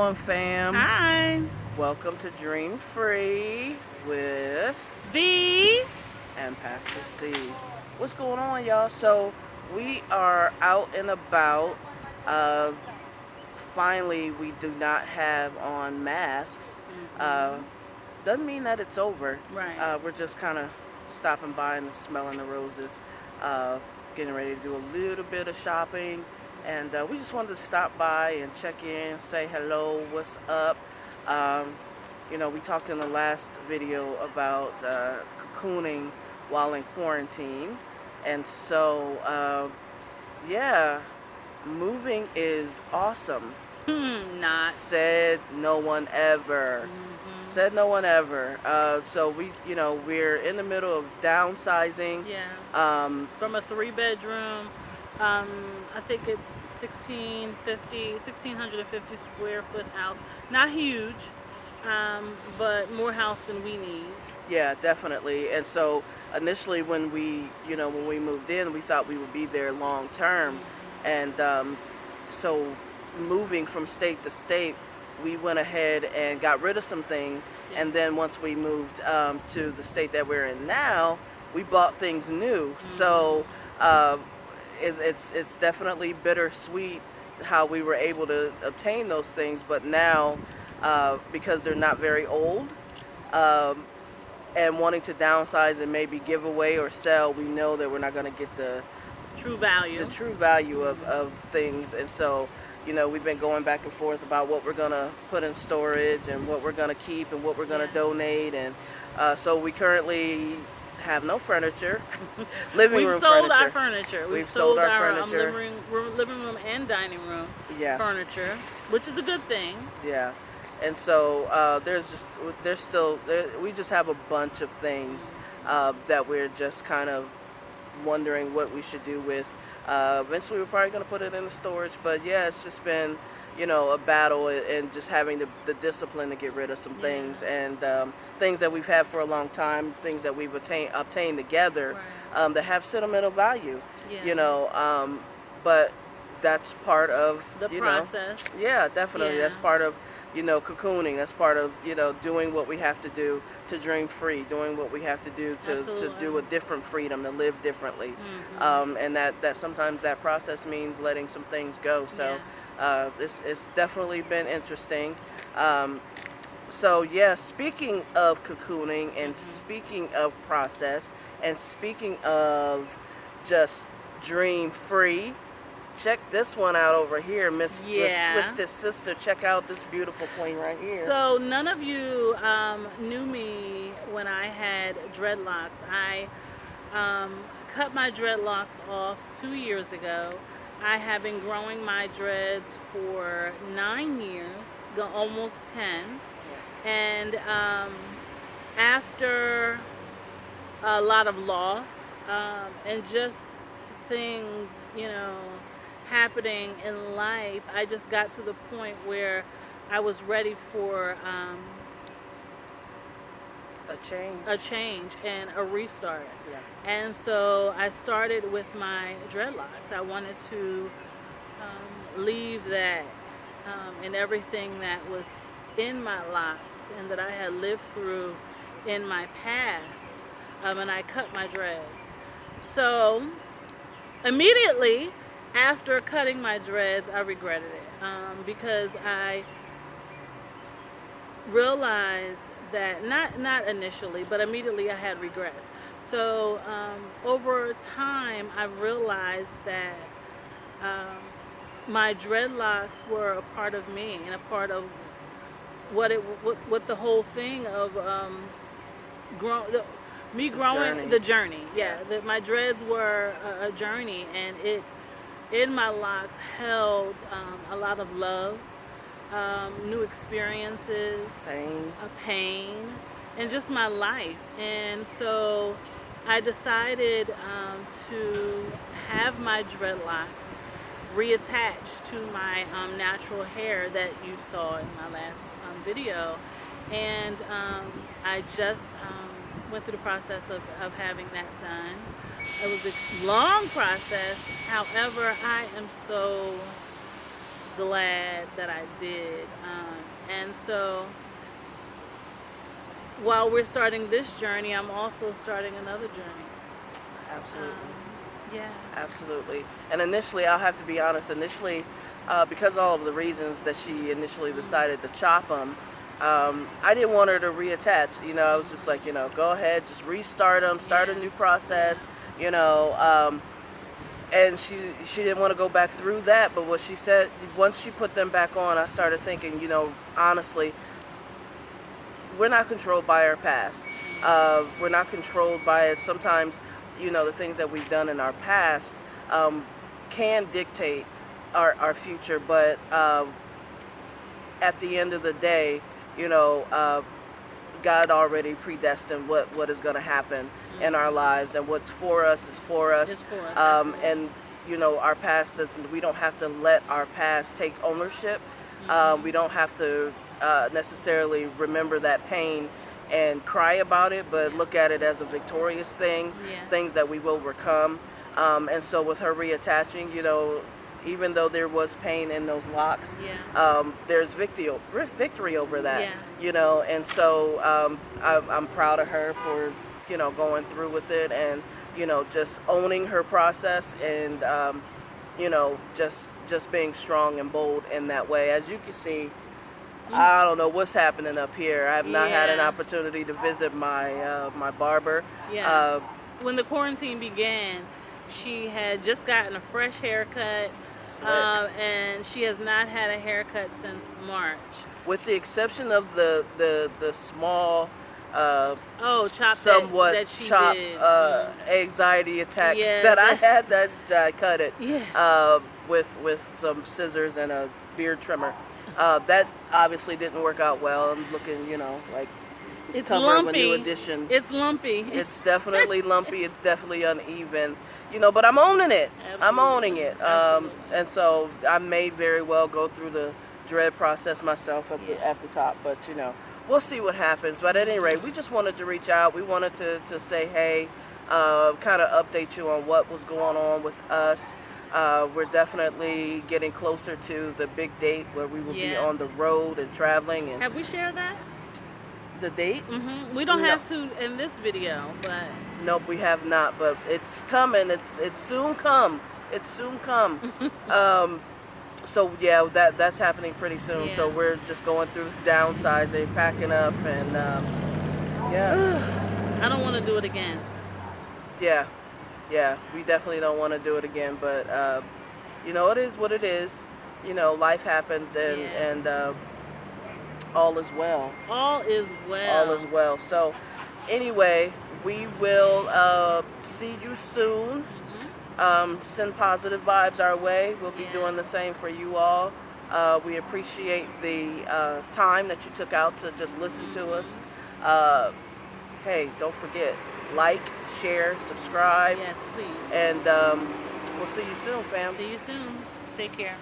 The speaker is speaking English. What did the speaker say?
on, fam? Hi. Welcome to Dream Free with V. and Pastor C. What's going on, y'all? So we are out and about. Uh, Finally, we do not have on masks. Doesn't mean that it's over. Right. We're just kind of stopping by and smelling the roses, getting ready to do a little bit of shopping. And we just wanted to stop by and check in, say hello, what's up. We talked in the last video about cocooning while in quarantine. And so, yeah, moving is awesome. Not. Said no one ever. Said no one ever. So we're in the middle of downsizing. Yeah. Um, From a 3-bedroom, I think it's 1,650 square foot house. Not huge, but more house than we need. yeah, definitely. And so initially when we moved in, we thought we would be there long term. And so moving from state to state, we went ahead and got rid of some things. Yeah. And then once we moved to the state that we're in now, we bought things new. So it's definitely bittersweet how we were able to obtain those things. But now, because they're not very old, and wanting to downsize and maybe give away or sell, we know that we're not going to get the True value. of things. And so we've been going back and forth about what we're going to put in storage and what we're going to keep and what we're going to donate. And so we currently have no furniture. We've room sold furniture. our furniture. We've sold our furniture. Living room and dining room furniture, which is a good thing. Yeah. And so we just have a bunch of things that we're just kind of wondering what we should do with. Eventually we're probably going to put it in the storage, but yeah, it's just been a battle, and just having the discipline to get rid of some things, and things that we've had for a long time, things that we've obtained together, that have sentimental value. But that's part of the process. Yeah, definitely. That's part of cocooning. That's part of doing what we have to do to dream free, doing what we have to do to do a different freedom, to live differently. And that sometimes that process means letting some things go. So it's definitely been interesting. Speaking of cocooning, and speaking of process, and speaking of just dream free, check this one out over here, Miss Twisted Sister. Check out this beautiful queen right here. So none of you knew me when I had dreadlocks. I cut my dreadlocks off 2 years ago. I have been growing my dreads for 9 years, almost 10. And after a lot of loss and just things, happening in life, I just got to the point where I was ready for a change and a restart. And so I started with my dreadlocks. I wanted to leave that and everything that was in my locks and that I had lived through in my past, and I cut my dreads. So immediately after cutting my dreads, I regretted it, because I realized that not initially, but immediately I had regrets. So over time, I realized that my dreadlocks were a part of me and a part of what the whole thing of growing the journey. That my dreads were a journey, and it in my locks held a lot of love, new experiences, pain, and just my life. And so I decided to have my dreadlocks reattached to my natural hair that you saw in my last video. And I just went through the process of having that done. It was a long process. However, I am so glad that I did. And so while we're starting this journey, I'm also starting another journey. Absolutely. Yeah. Absolutely. And initially, I'll have to be honest, because of all of the reasons that she initially decided to chop them, I didn't want her to reattach. I was just like, go ahead, just restart them, start a new process, and she didn't want to go back through that. But what she said, once she put them back on, I started thinking, honestly, we're not controlled by our past. We're not controlled by it. Sometimes, the things that we've done in our past can dictate our future, but at the end of the day, God already predestined what is going to happen in our lives, and what's for us is for us. It's for us. And our past doesn't. We don't have to let our past take ownership. We don't have to necessarily remember that pain and cry about it, but look at it as a victorious thing, things that we've overcome. And so with her reattaching, even though there was pain in those locks, there's victory over that, and so I'm proud of her for, going through with it, and, just owning her process, and, just being strong and bold in that way. As you can see, I don't know what's happening up here. I have not had an opportunity to visit my my barber. When the quarantine began, she had just gotten a fresh haircut, and she has not had a haircut since March. With the exception of the small, somewhat that she did. Anxiety attack that I had, that I cut it with some scissors and a beard trimmer. That obviously didn't work out well. I'm looking, like it's cover lumpy. of a new edition. It's lumpy. It's definitely lumpy. It's definitely uneven. But I'm owning it. Absolutely. I'm owning it. And so I may very well go through the dread process myself at the top. But we'll see what happens. But at any rate, we just wanted to reach out. We wanted to say hey, kind of update you on what was going on with us. We're definitely getting closer to the big date where we will be on the road and traveling. And have we shared that? The date? We don't have to in this video, but nope, we have not. But it's coming. It's soon come. It's soon come. So yeah, that's happening pretty soon. So we're just going through downsizing, packing up, and I don't want to do it again. Yeah, we definitely don't want to do it again, but it is what it is. Life happens, and all is well. All is well. All is well. So anyway, we will see you soon. Send positive vibes our way. We'll be doing the same for you all. We appreciate the time that you took out to just listen to us. Hey, don't forget, like, share, subscribe. Yes, please. And we'll see you soon, fam. See you soon. Take care.